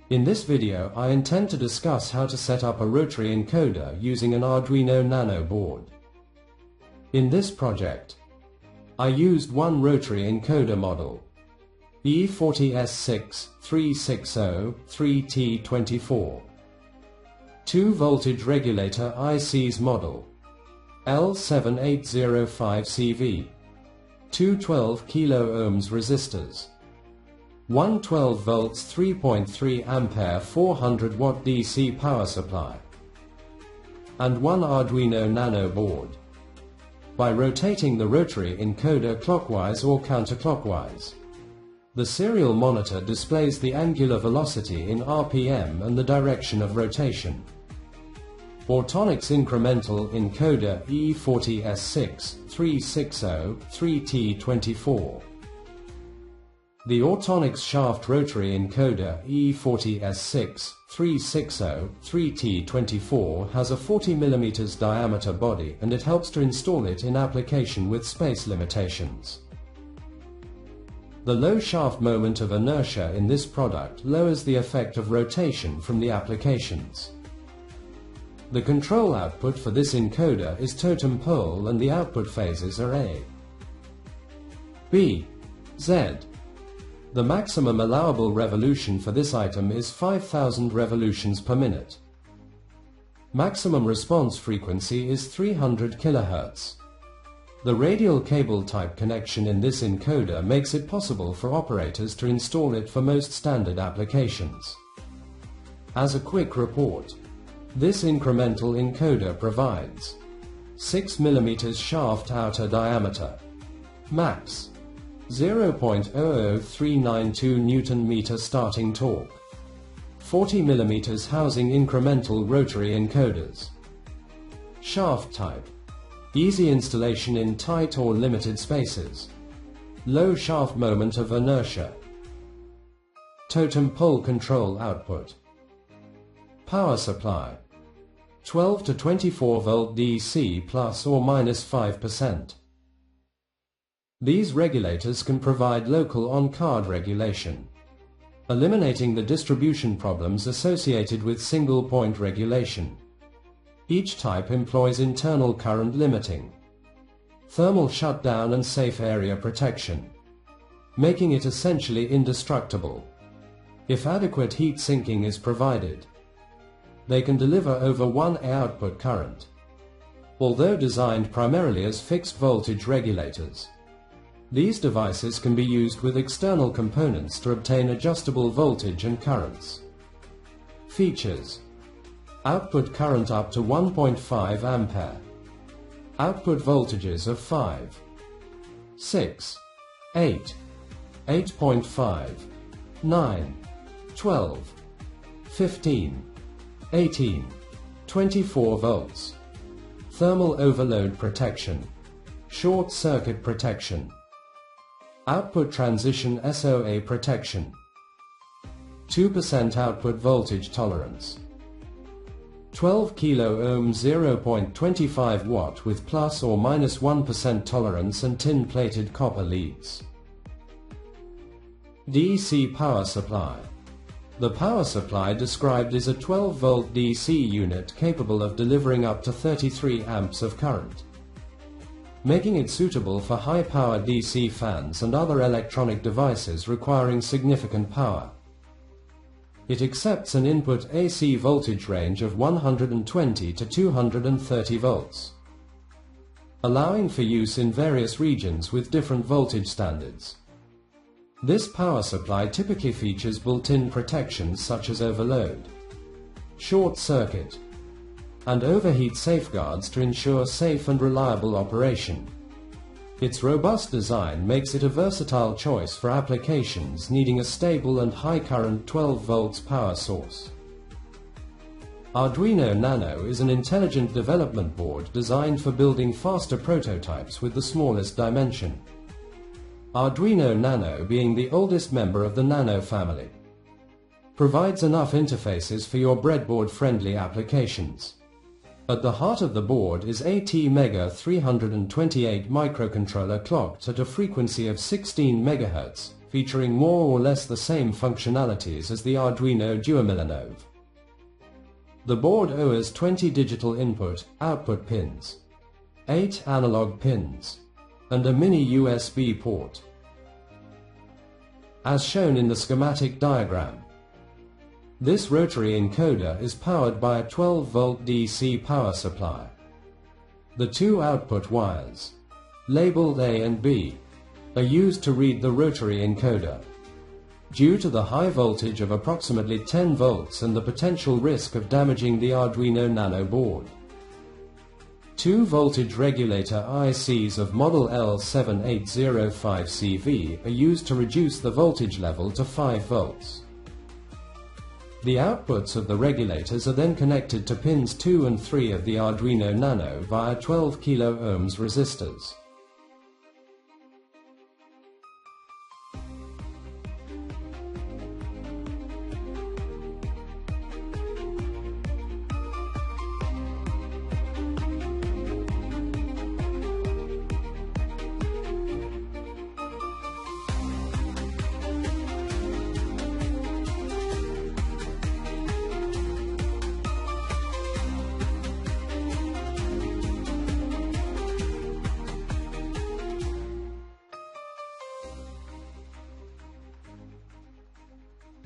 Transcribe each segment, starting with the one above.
In this video, I intend to discuss how to set up a rotary encoder using an Arduino Nano board. In this project, I used one rotary encoder model, E40S63603T24, two voltage regulator ICs model, L7805CV, two 12 kilo ohms resistors, one 12 volts 3.3 ampere 400 watt DC power supply, and one Arduino Nano board. By rotating the rotary encoder clockwise or counterclockwise, the serial monitor displays the angular velocity in RPM and the direction of rotation. Autonix incremental encoder E40S63603T24. The Autonix shaft rotary encoder E40S63603T24 has a 40 mm diameter body, and it helps to install it in application with space limitations. The low shaft moment of inertia in this product lowers the effect of rotation from the applications. The control output for this encoder is totem pole, and the output phases are A, B, Z. The maximum allowable revolution for this item is 5,000 revolutions per minute. Maximum response frequency is 300 kHz. The radial cable type connection in this encoder makes it possible for operators to install it for most standard applications. As a quick report, this incremental encoder provides 6 mm shaft outer diameter, max 0.00392 Nm starting torque, 40 mm housing incremental rotary encoders. Shaft type, easy installation in tight or limited spaces, low shaft moment of inertia. Totem pole control output. Power supply, 12 to 24 volt DC plus or minus 5%. These regulators can provide local on-card regulation, eliminating the distribution problems associated with single-point regulation. Each type employs internal current limiting, thermal shutdown and safe area protection, making it essentially indestructible. If adequate heat sinking is provided, they can deliver over 1 A output current. Although designed primarily as fixed voltage regulators, these devices can be used with external components to obtain adjustable voltage and currents. Features: output current up to 1.5 ampere, output voltages of 5, 6, 8, 8.5, 9, 12, 15, 18, 24 volts, thermal overload protection, short circuit protection, output transition SOA protection, 2% output voltage tolerance, 12 kilo ohm 0.25 watt with plus or minus 1% tolerance and tin-plated copper leads. DC power supply. The power supply described is a 12-volt DC unit capable of delivering up to 33 amps of current, making it suitable for high-power DC fans and other electronic devices requiring significant power. It accepts an input AC voltage range of 120 to 230 volts, allowing for use in various regions with different voltage standards. This power supply typically features built-in protections such as overload, short circuit, and overheat safeguards to ensure safe and reliable operation. Its robust design makes it a versatile choice for applications needing a stable and high-current 12 volts power source. Arduino Nano is an intelligent development board designed for building faster prototypes with the smallest dimension. Arduino Nano, being the oldest member of the Nano family, provides enough interfaces for your breadboard-friendly applications. At the heart of the board is a ATmega 328 microcontroller clocked at a frequency of 16 MHz featuring more or less the same functionalities as the Arduino Duo. The board offers 20 digital input/output pins, 8 analog pins, and a mini USB port, as shown in the schematic diagram. This rotary encoder is powered by a 12-volt DC power supply. The two output wires, labeled A and B, are used to read the rotary encoder. Due to the high voltage of approximately 10 volts and the potential risk of damaging the Arduino Nano board, two voltage regulator ICs of model L7805CV are used to reduce the voltage level to 5 volts. The outputs of the regulators are then connected to pins 2 and 3 of the Arduino Nano via 12 kilo ohms resistors.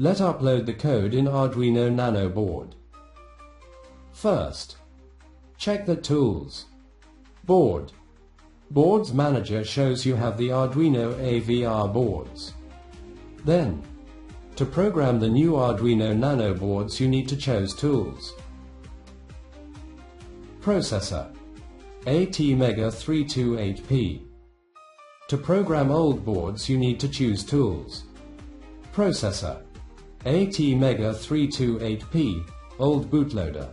Let's upload the code in Arduino Nano board. First, check the Tools, Board. Boards Manager shows you have the Arduino AVR boards. Then, to program the new Arduino Nano boards you need to choose Tools. Processor, ATmega328P. To program old boards you need to choose Tools. Processor, ATmega328P, old bootloader.